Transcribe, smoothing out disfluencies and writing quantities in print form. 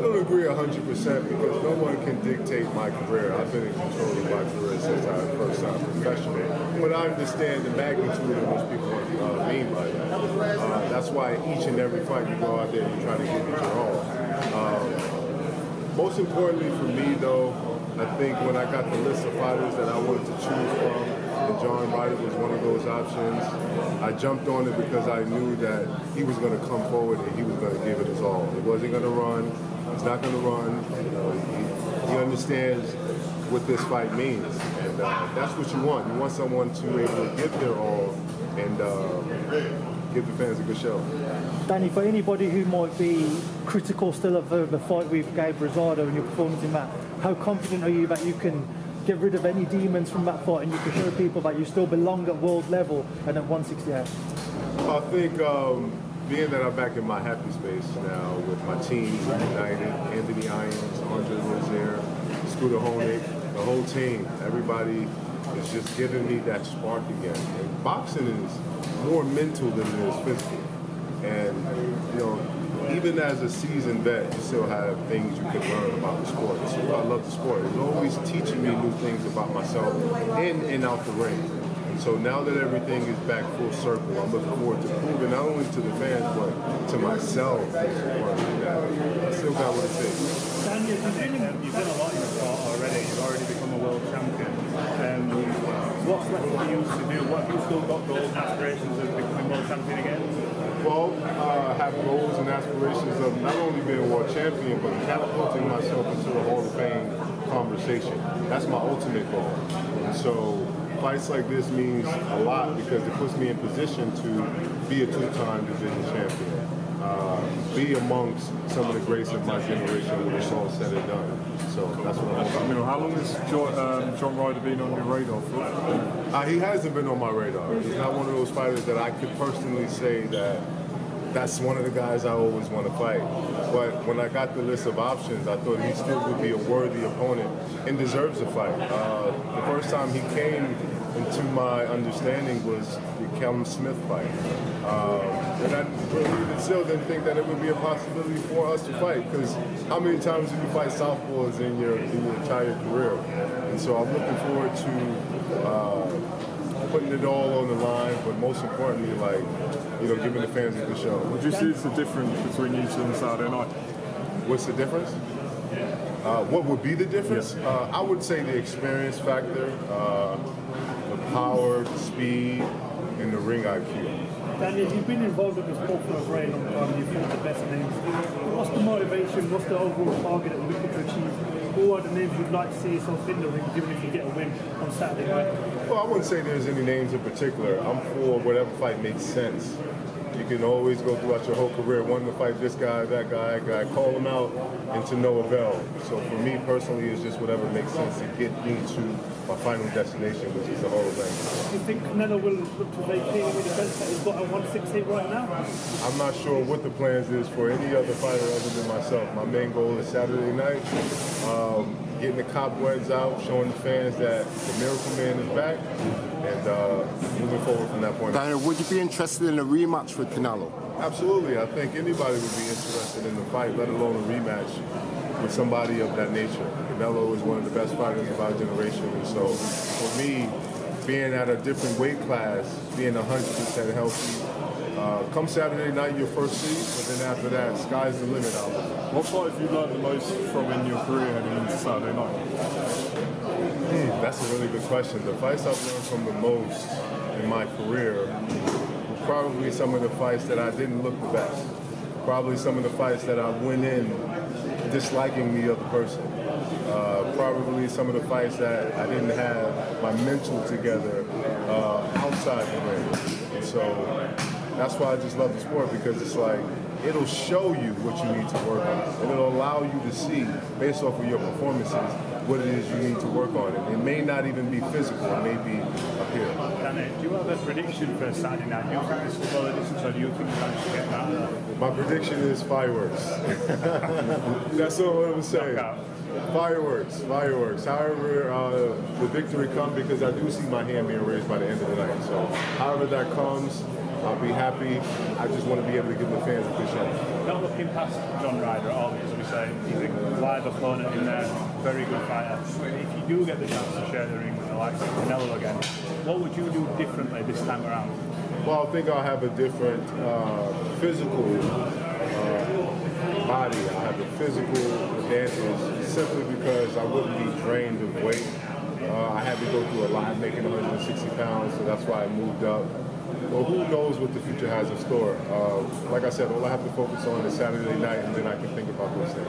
I don't agree 100% because no one can dictate my career. I've been in control of my career since I first signed professionally. But I understand the magnitude of what people mean by that. That's why each and every fight you go out there and you try to give it your all. Most importantly for me, though, I think when I got the list of fighters that I wanted to choose from, and John Ryder was one of those options, I jumped on it because I knew that he was going to come forward and he was going to give it his all. He wasn't going to run. He's not going to run. You know, he understands what this fight means, and that's what you want. You want someone to be able to give their all and give the fans a good show. Danny, for anybody who might be critical still of the fight with Gabe Rosado and your performance in that, how confident are you that you can get rid of any demons from that fight and you can show people that you still belong at world level and at 168? I think being that I'm back in my happy space now with my team, United, Anthony Irons, Andre Rozier, Scooter Honig, the whole team, everybody is just giving me that spark again. And boxing is more mental than it is physical. And, you know, even as a seasoned vet, you still have things you can learn about the sport. So I love the sport. It's always teaching me new things about myself in and out the ring. And so now that everything is back full circle, I'm looking forward to proving not only to the fans, but to myself that I still got what it takes. Daniel, you've done a lot in the sport already. You've already become a world champion. What's left for you to do? What have you still got goals and aspirations of becoming world champion again? Well, I have goals and aspirations of not only being a world champion, but catapulting myself into the Hall of Fame conversation. That's my ultimate goal. And so fights like this means a lot because it puts me in position to be a two-time division champion. Be amongst some of the greats of my generation when it's all said and done. So that's what I'm doing. You know, how long has John Ryder been on your radar for? He hasn't been on my radar. He's not one of those fighters that I could personally say that that's one of the guys I always want to fight. But when I got the list of options, I thought he still would be a worthy opponent and deserves a fight. The first time he came into my understanding was the Callum Smith fight. And I really still didn't think that it would be a possibility for us to fight, because how many times do you fight southpaws in your entire career? And so I'm looking forward to putting it all on the line, but most importantly, like, you know, giving the fans a good show. Would you see it's the difference between you two and Saturday night? What's the difference? What would be the difference? Yeah. I would say the experience factor, the power, the speed, and the ring IQ. Daniel, you've been involved with this sport for a very long time. You've fought the best names. What's the motivation? What's the overall target that you're looking to achieve? Who are the names you'd like to see yourself in the ring, even if you get a win on Saturday night? Well, I wouldn't say there's any names in particular. I'm for whatever fight makes sense. You can always go throughout your whole career wanting to fight this guy, that guy, call them out, and to no avail. So for me personally, it's just whatever makes sense to get me to my final destination, which is the Hall of Fame. Do you think CANELO will look to vacate with the belt that he's got at 168 right now? I'm not sure what the plans is for any other fighter other than myself. My main goal is Saturday night, getting the cobwebs out, showing the fans that the Miracle Man is back, and moving forward from that point. Daniel, would you be interested in a rematch with CANELO? Absolutely. I think anybody would be interested in the fight, let alone a rematch with somebody of that nature. CANELO is one of the best fighters of our generation, and so for me, being at a different weight class, being 100% healthy, come Saturday night, your first seed, but then after that, sky's the limit out there. What fight have you learned the most from in your career heading into Saturday night? That's a really good question. The fights I've learned from the most in my career were probably some of the fights that I didn't look the best. Probably some of the fights that I went in disliking the other person. Probably some of the fights that I didn't have my mental together outside the ring. And so that's why I just love the sport, because it's like, it'll show you what you need to work on. And it'll allow you to see, based off of your performances, what it is you need to work on. And it may not even be physical, it may be up here. Danny, do you have a prediction for Saturday night? Do you think this will go the distance, or do you think you're going to get that? My prediction is fireworks. That's all I'm saying. Fireworks, fireworks. However, the victory comes, because I do see my hand being raised by the end of the night. So however that comes, I'll be happy. I just want to be able to give the fans a good show. Not looking past John Ryder at all, as we say. He's a live opponent in there, very good fighter. If you do get the chance to share the ring with the likes of CANELO again, what would you do differently this time around? Well, I think I'll have a different physical body. I'll have a physical advantage simply because I wouldn't be drained of weight. I had to go through a lot making 160 pounds, so that's why I moved up. Well, who knows what the future has in store? Like I said, all I have to focus on is Saturday night, and then I can think about those things.